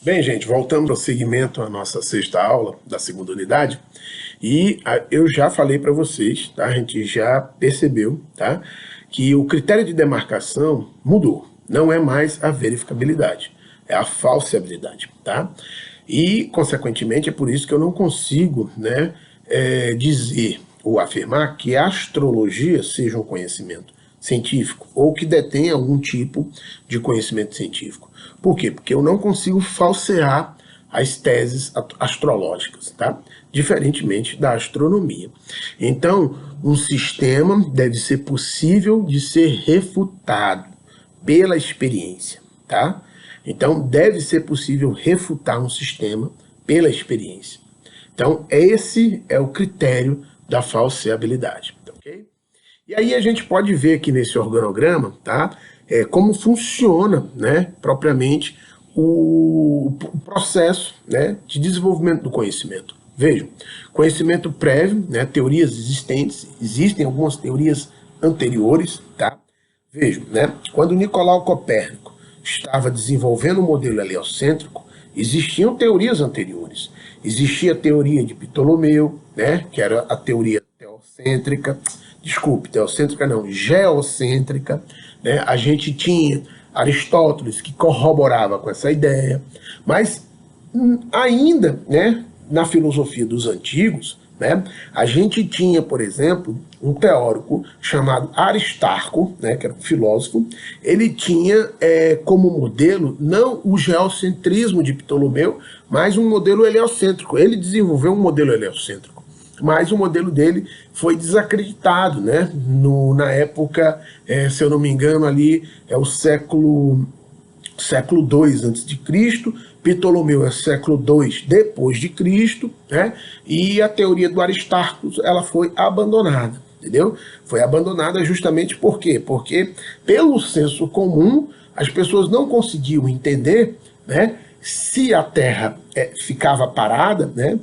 Bem, gente, voltamos ao segmento, à nossa sexta aula da segunda unidade. E eu já falei para vocês, tá? A gente já percebeu, tá? Que o critério de demarcação mudou. Não é mais a verificabilidade, é a falseabilidade, tá? E, consequentemente, é por isso que eu não consigo, né, dizer ou afirmar que a astrologia seja um conhecimento científico ou que detém algum tipo de conhecimento científico. Por quê? Porque eu não consigo falsear as teses astrológicas, tá? Diferentemente da astronomia. Então, um sistema deve ser possível de ser refutado pela experiência, tá? Então, deve ser possível refutar um sistema pela experiência. Então, esse é o critério da falseabilidade, ok? E aí a gente pode ver aqui nesse organograma, tá? Como funciona, né, propriamente o processo, né, de desenvolvimento do conhecimento. Vejam, conhecimento prévio, né, teorias existentes, existem algumas teorias anteriores, tá? Vejam, né, quando Nicolau Copérnico estava desenvolvendo o modelo heliocêntrico, existiam teorias anteriores. Existia a teoria de Ptolomeu, né, que era a teoria teocêntrica, teocêntrica não, geocêntrica, né? A gente tinha Aristóteles que corroborava com essa ideia, mas ainda, né, na filosofia dos antigos, né, a gente tinha, por exemplo, um teórico chamado Aristarco, né, que era um filósofo. Ele tinha como modelo não o geocentrismo de Ptolomeu, mas um modelo heliocêntrico. Ele desenvolveu um modelo heliocêntrico, mas o modelo dele foi desacreditado, né? Na época, se eu não me engano, ali é o século II a.C., Ptolomeu é século II depois de Cristo, né? E a teoria do Aristarco ela foi abandonada, entendeu? Foi abandonada justamente por quê? Porque pelo senso comum as pessoas não conseguiam entender, né, se a Terra ficava parada, né?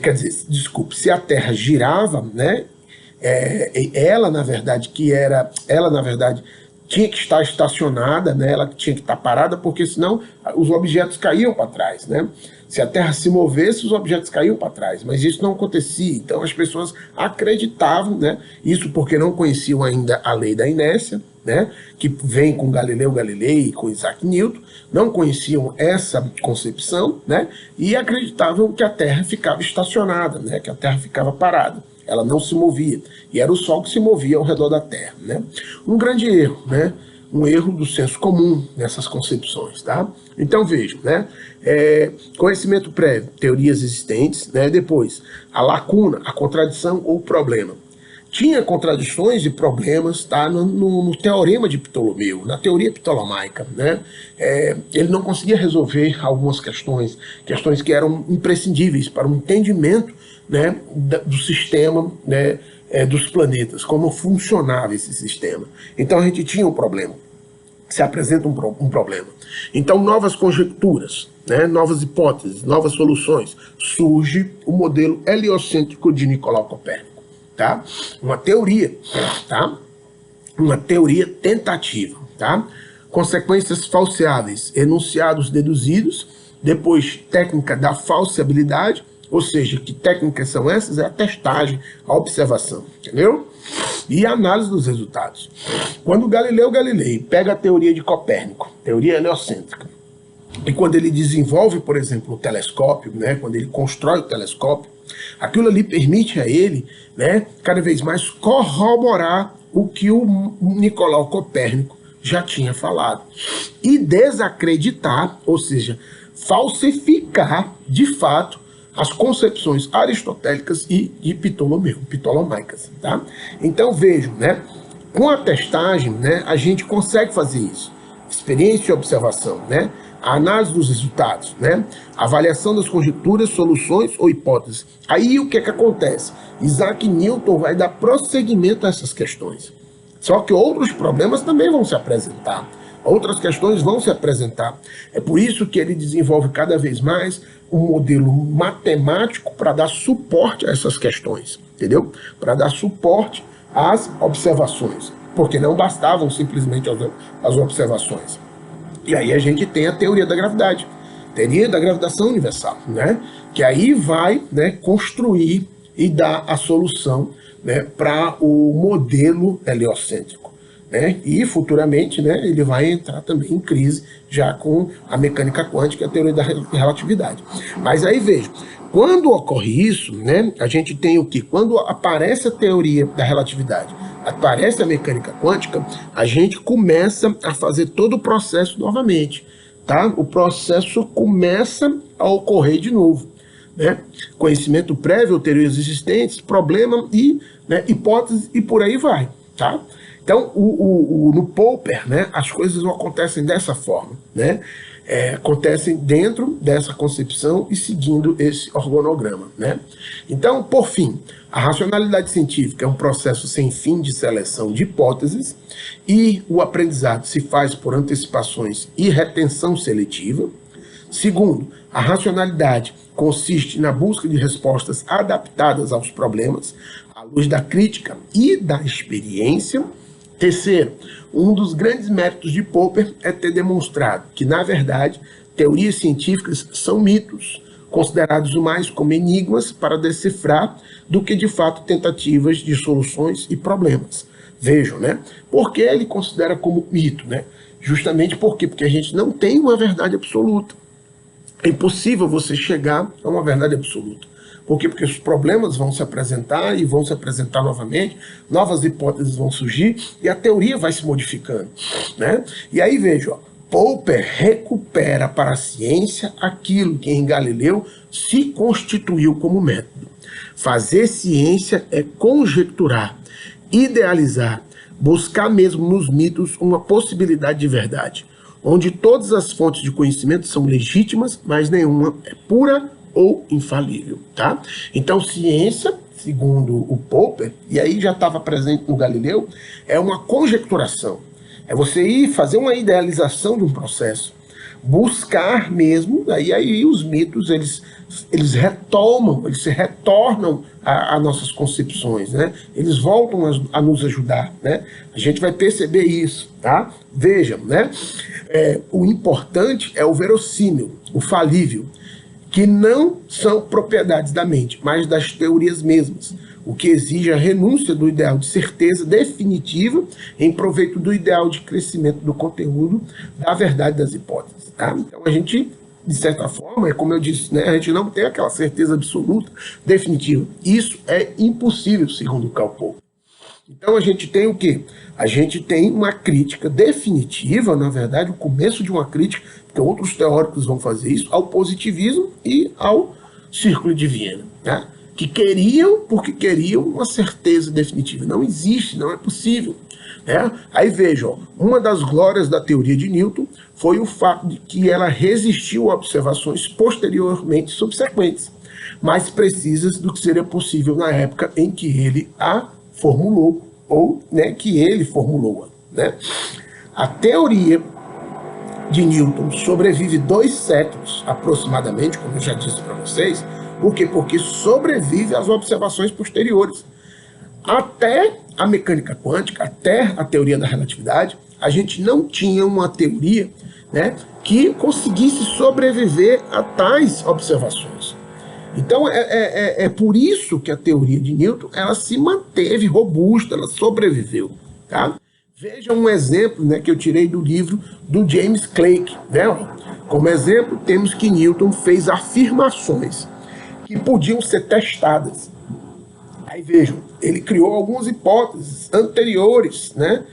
Quer dizer, desculpe, se a Terra girava, né? Ela na verdade tinha que estar estacionada, né? Ela tinha que estar parada, porque senão os objetos caíam para trás, né? Se a Terra se movesse, os objetos caíam para trás, mas isso não acontecia. Então as pessoas acreditavam, né? Isso porque não conheciam ainda a lei da inércia, né? Que vem com Galileu Galilei e com Isaac Newton, não conheciam essa concepção, né? E acreditavam que a Terra ficava estacionada, né? Que a Terra ficava parada. Ela não se movia, e era o Sol que se movia ao redor da Terra, né? Um grande erro, né? Um erro do senso comum nessas concepções, tá? Então vejam, né? Conhecimento prévio, teorias existentes, né? Depois, a lacuna, a contradição ou problema. Tinha contradições e problemas, tá, no teorema de Ptolomeu, na teoria ptolomaica, né? Ele não conseguia resolver algumas questões que eram imprescindíveis para o entendimento, né, do sistema, né, dos planetas, como funcionava esse sistema. Então a gente tinha um problema, se apresenta um problema. Então novas conjecturas, né, novas hipóteses, novas soluções. Surge o modelo heliocêntrico de Nicolau Copérnico, tá? Uma teoria, tá? Uma teoria tentativa, tá? Consequências falseáveis, enunciados deduzidos, depois técnica da falseabilidade. Ou seja, que técnicas são essas? É a testagem, a observação, entendeu? E a análise dos resultados. Quando Galileu Galilei pega a teoria de Copérnico, teoria heliocêntrica, e quando ele desenvolve, por exemplo, o telescópio, né, quando ele constrói o telescópio, aquilo ali permite a ele, né, cada vez mais corroborar o que o Nicolau Copérnico já tinha falado. E desacreditar, ou seja, falsificar, de fato, as concepções aristotélicas e de Ptolomeu, ptolomaicas, tá? Então vejam, né? Com a testagem, né, a gente consegue fazer isso. Experiência e observação, né? A análise dos resultados, né? A avaliação das conjecturas, soluções ou hipóteses. Aí o que acontece? Isaac Newton vai dar prosseguimento a essas questões. Só que outros problemas também vão se apresentar. Outras questões vão se apresentar. É por isso que ele desenvolve cada vez mais um modelo matemático para dar suporte a essas questões, entendeu? Para dar suporte às observações, porque não bastavam simplesmente as observações. E aí a gente tem a teoria da gravidade. Teoria da gravitação universal, né? Que aí vai, né, construir e dar a solução, né, para o modelo heliocêntrico, né? E futuramente, né, ele vai entrar também em crise já com a mecânica quântica e a teoria da relatividade. Mas aí veja, quando ocorre isso, né, a gente tem o que? Quando aparece a teoria da relatividade, aparece a mecânica quântica, a gente começa a fazer todo o processo novamente, tá? O processo começa a ocorrer de novo, né? Conhecimento prévio, teorias existentes, problema e, né, hipótese e por aí vai, tá? Então, no Popper, né, as coisas não acontecem dessa forma, né? Acontecem dentro dessa concepção e seguindo esse organograma, né? Então, por fim, a racionalidade científica é um processo sem fim de seleção de hipóteses e o aprendizado se faz por antecipações e retenção seletiva. Segundo, a racionalidade consiste na busca de respostas adaptadas aos problemas, à luz da crítica e da experiência. Terceiro, um dos grandes méritos de Popper é ter demonstrado que, na verdade, teorias científicas são mitos, considerados mais como enigmas para decifrar do que, de fato, tentativas de soluções e problemas. Vejam, né? Por que ele considera como mito, né? Justamente por quê? Porque a gente não tem uma verdade absoluta. É impossível você chegar a uma verdade absoluta. Por quê? Porque os problemas vão se apresentar e vão se apresentar novamente, novas hipóteses vão surgir e a teoria vai se modificando, né? E aí veja, ó, Popper recupera para a ciência aquilo que em Galileu se constituiu como método. Fazer ciência é conjecturar, idealizar, buscar mesmo nos mitos uma possibilidade de verdade, onde todas as fontes de conhecimento são legítimas, mas nenhuma é pura ou infalível, tá? Então, ciência, segundo o Popper, e aí já estava presente no Galileu, é uma conjecturação. É você ir fazer uma idealização de um processo, buscar mesmo, aí os mitos, eles retomam, eles se retornam a nossas concepções, né? Eles voltam a nos ajudar, né? A gente vai perceber isso, tá? Vejam, né? O importante é o verossímil, o falível, que não são propriedades da mente, mas das teorias mesmas, o que exige a renúncia do ideal de certeza definitiva em proveito do ideal de crescimento do conteúdo da verdade das hipóteses, tá? Então a gente, de certa forma, como eu disse, né, a gente não tem aquela certeza absoluta, definitiva. Isso é impossível, segundo Karl Popper. Então a gente tem o quê? A gente tem uma crítica definitiva, na verdade, o começo de uma crítica, porque outros teóricos vão fazer isso, ao positivismo e ao Círculo de Viena, né? Que queriam, porque queriam uma certeza definitiva. Não existe, não é possível, né? Aí vejam, uma das glórias da teoria de Newton foi o fato de que ela resistiu a observações posteriormente subsequentes, mais precisas do que seria possível na época em que ele a formulou, ou, né, que ele formulou-a, né? A teoria de Newton sobrevive 2 séculos, aproximadamente, como eu já disse para vocês. Por quê? Porque sobrevive às observações posteriores. Até a mecânica quântica, até a teoria da relatividade, a gente não tinha uma teoria, né, que conseguisse sobreviver a tais observações. Então, é por isso que a teoria de Newton ela se manteve robusta, ela sobreviveu, tá? Veja um exemplo, né, que eu tirei do livro do James Clerk, né? Como exemplo, temos que Newton fez afirmações que podiam ser testadas. Aí vejam, ele criou algumas hipóteses anteriores, né?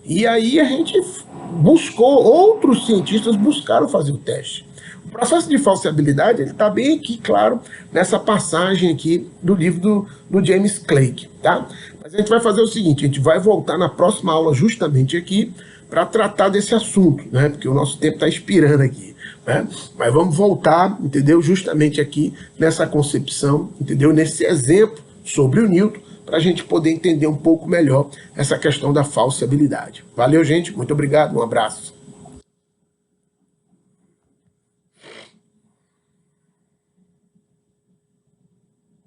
E aí a gente buscou, outros cientistas buscaram fazer o teste. O processo de falseabilidade está bem aqui, claro, nessa passagem aqui do livro do James Clerk, tá? Mas a gente vai fazer o seguinte, a gente vai voltar na próxima aula justamente aqui para tratar desse assunto, né? Porque o nosso tempo está expirando aqui, né? Mas vamos voltar, entendeu? Justamente aqui nessa concepção, entendeu? Nesse exemplo sobre o Newton, para a gente poder entender um pouco melhor essa questão da falseabilidade. Valeu, gente. Muito obrigado. Um abraço.